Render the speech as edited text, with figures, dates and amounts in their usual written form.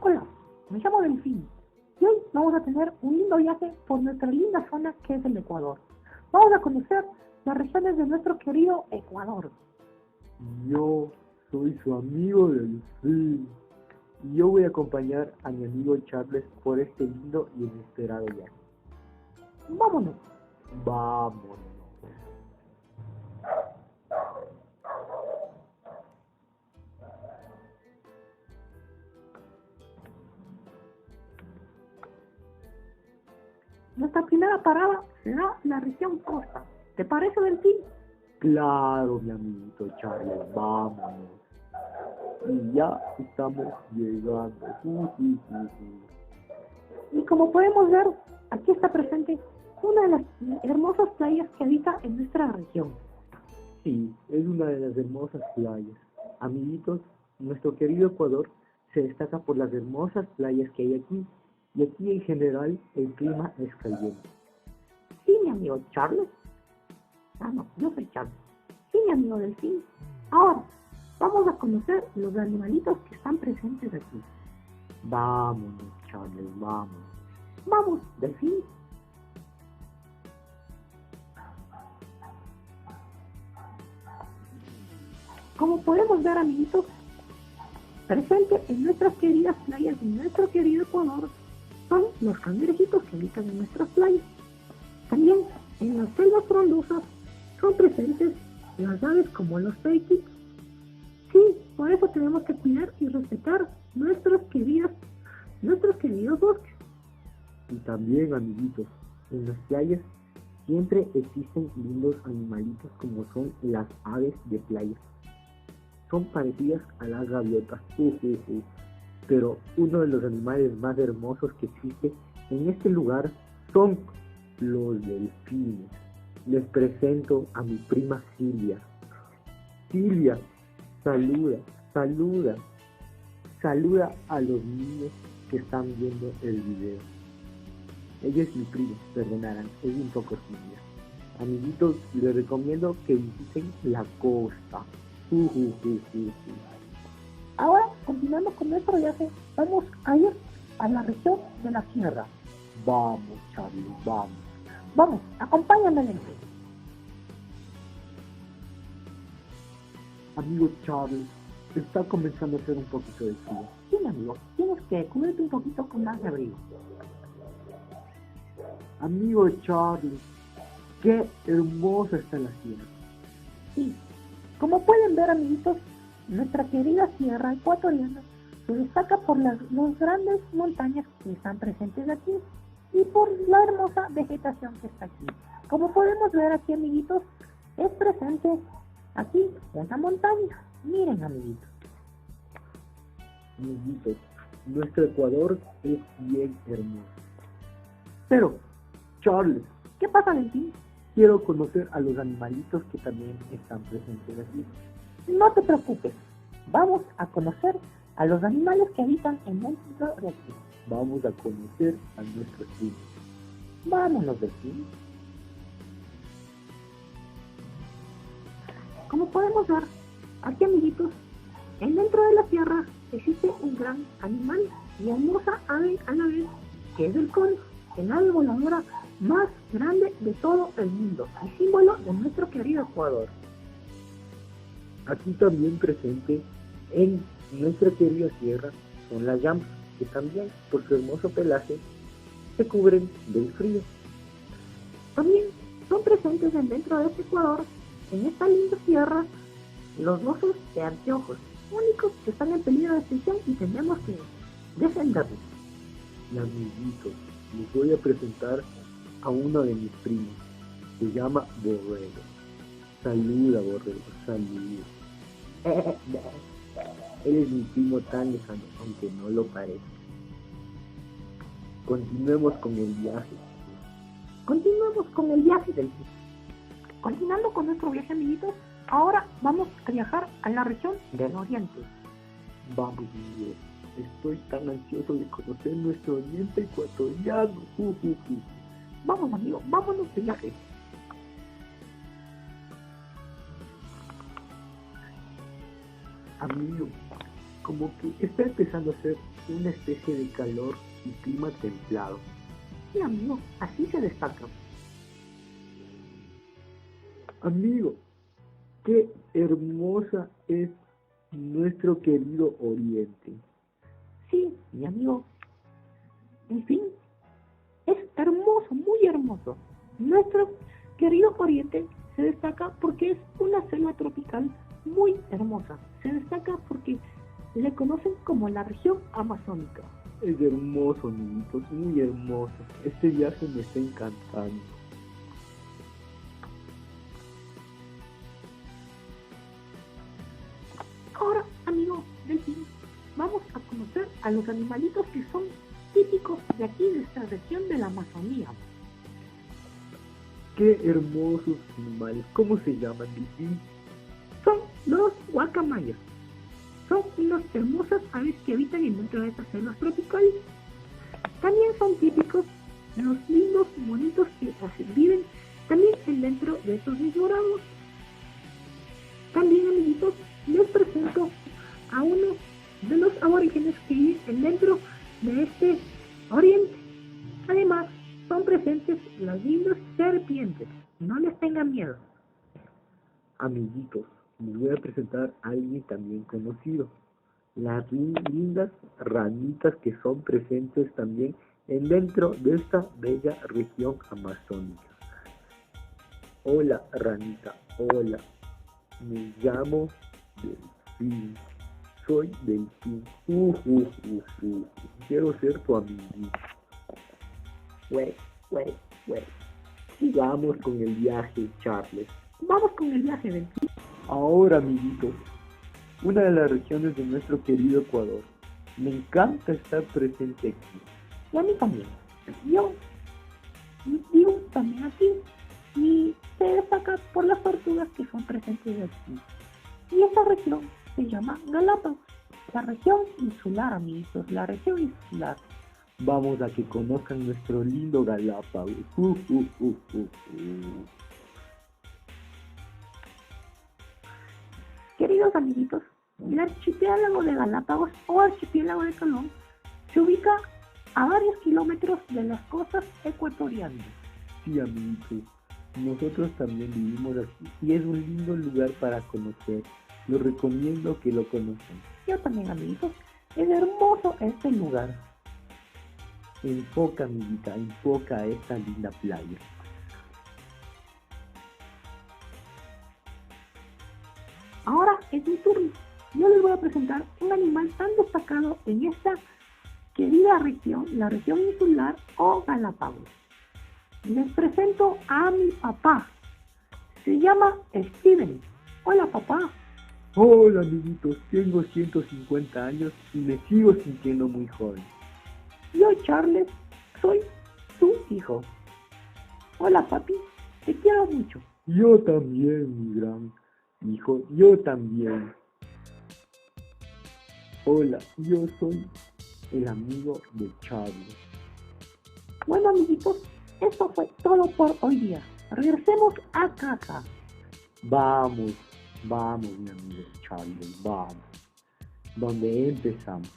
Hola, me llamo Delfín y hoy vamos a tener un lindo viaje por nuestra linda zona que es el Ecuador. Vamos a conocer las regiones de nuestro querido Ecuador. Yo soy su amigo Delfín y yo voy a acompañar a mi amigo Charles por este lindo y inesperado viaje. Vámonos. Vámonos. Nuestra primera parada será la región costa. ¿Te parece, Delfín? Claro, mi amiguito Charles, vámonos. Y ya estamos llegando. Y como podemos ver, aquí está presente una de las hermosas playas que habita en nuestra región. Sí, es una de las hermosas playas. Amiguitos, nuestro querido Ecuador se destaca por las hermosas playas que hay aquí. Y aquí en general el clima es caliente. Sí, mi amigo Charles. No, yo soy Charles. Sí, mi amigo Delfín. Ahora, vamos a conocer los animalitos que están presentes aquí. Vámonos, Charles, vamos. Vamos, Delfín. Como podemos ver, amiguitos, presente en nuestras queridas playas de nuestro querido Ecuador son los cangrejitos que habitan en nuestras playas. También en las selvas frondosas son presentes las aves como los periquitos. Sí, por eso tenemos que cuidar y respetar nuestros queridos bosques. Y también, amiguitos, en las playas siempre existen lindos animalitos como son las aves de playa. Son parecidas a las gaviotas, pero uno de los animales más hermosos que existe en este lugar son los delfines. Les presento a mi prima Silvia. Silvia, saluda a los niños que están viendo el video. Ella es mi prima, perdonarán, es un poco tímida. Amiguitos, les recomiendo que visiten la costa. Ahora, continuando con nuestro viaje, vamos a ir a la región de la sierra. Vamos, Charlie, vamos. Vamos, acompáñame, Delfín. Amigo Charles, está comenzando a hacer un poquito de frío. Sí, mi amigo, tienes que cubrirte un poquito con más de abrigo. Amigo Charles, qué hermosa está la sierra. Sí, como pueden ver, amiguitos, nuestra querida sierra ecuatoriana se destaca por las grandes montañas que están presentes aquí y por la hermosa vegetación que está aquí. Como podemos ver aquí, amiguitos, es presente aquí una montaña. Miren, amiguitos. Amiguitos, nuestro Ecuador es bien hermoso. Pero, Charles, ¿Qué pasa, Delfín? quiero conocer a los animalitos que también están presentes aquí. No te preocupes, vamos a conocer a los animales que habitan en dentro de aquí. Vamos a conocer a nuestros primos. Vámonos, Delfín. Como podemos ver, aquí, amiguitos, en dentro de la sierra existe un gran animal y hermosa ave a la vez, que es el cóndor, el ave voladora más grande de todo el mundo y símbolo de nuestro querido Ecuador. Aquí también presente en nuestra querida sierra son las llamas, que también por su hermoso pelaje se cubren del frío. También son presentes dentro de este Ecuador, en esta linda sierra, los osos de anteojos, únicos que están en peligro de extinción y tenemos que defenderlos. Y amiguitos, les voy a presentar a uno de mis primos. Se llama Borrego. Saluda, Borrego, saluda. Eres mi primo tan lejano, aunque no lo parezca. Continuemos con el viaje. Continuemos con el viaje del día. Continuando con nuestro viaje, amiguitos, ahora vamos a viajar a la región del Oriente. Vamos, amigos. Estoy tan ansioso de conocer nuestro oriente ecuatoriano. Vamos, amigo, vámonos de viaje. Amigo, como que está empezando a hacer una especie de calor y clima templado. Sí, amigo, así se destaca. Amigo, qué hermosa es nuestro querido Oriente. Sí, mi amigo. En fin, es hermoso, muy hermoso. Nuestro querido Oriente se destaca porque es una selva tropical muy hermosa. Se destaca porque le conocen como la región amazónica. Es hermoso, amiguitos, muy hermoso. Este viaje me está encantando. Ahora, amigo Delfín, vamos a conocer a los animalitos que son típicos de aquí, de esta región de la Amazonía. Qué hermosos animales. ¿Cómo se llaman, Delfín? Son los guacamayos. Son unas hermosas aves que habitan dentro de estas selvas tropicales. También son típicos los lindos y bonitos que viven también dentro de estos mismos lagos. También, amiguitos, les presento a uno de los aborígenes que viven dentro de este oriente. Además, son presentes las lindas serpientes. No les tengan miedo. Amiguitos, les voy a presentar a alguien también conocido. Las lindas ranitas que son presentes también dentro de esta bella región amazónica. Hola, ranita, hola. Me llamo Delfín. Soy Delfín. Quiero ser tu amiguito. Güey. Sigamos con el viaje, Charles. Vamos con el viaje, Delfín. Ahora, amiguitos, una de las regiones de nuestro querido Ecuador. Me encanta estar presente aquí. Y a mí también. Yo vivo también aquí y se destaca por las tortugas que son presentes aquí. Y esta región se llama Galápagos, la región insular, amiguitos, la región insular. Vamos a que conozcan nuestro lindo Galápagos. Queridos amiguitos, el archipiélago de Galápagos o archipiélago de Colón se ubica a varios kilómetros de las costas ecuatorianas. Sí, amiguitos, nosotros también vivimos aquí y es un lindo lugar para conocer. Lo recomiendo que lo conozcan. Yo también, amiguitos, es hermoso este lugar. Enfoca, amiguita, enfoca a esta linda playa. Ahora es mi turno. Yo les voy a presentar un animal tan destacado en esta querida región, la región insular o Galápagos. Les presento a mi papá. Se llama Steven. Hola, papá. Hola, amiguitos, tengo 150 años y me sigo sintiendo muy joven. Yo, Charles, soy su hijo. Hola, papi, te quiero mucho. Yo también, mi gran hijo, yo también. Hola, yo soy el amigo de Charles. Bueno, amiguitos, esto fue todo por hoy día. Regresemos a casa. Vamos, mi amigo Charles, vamos. Donde empezamos.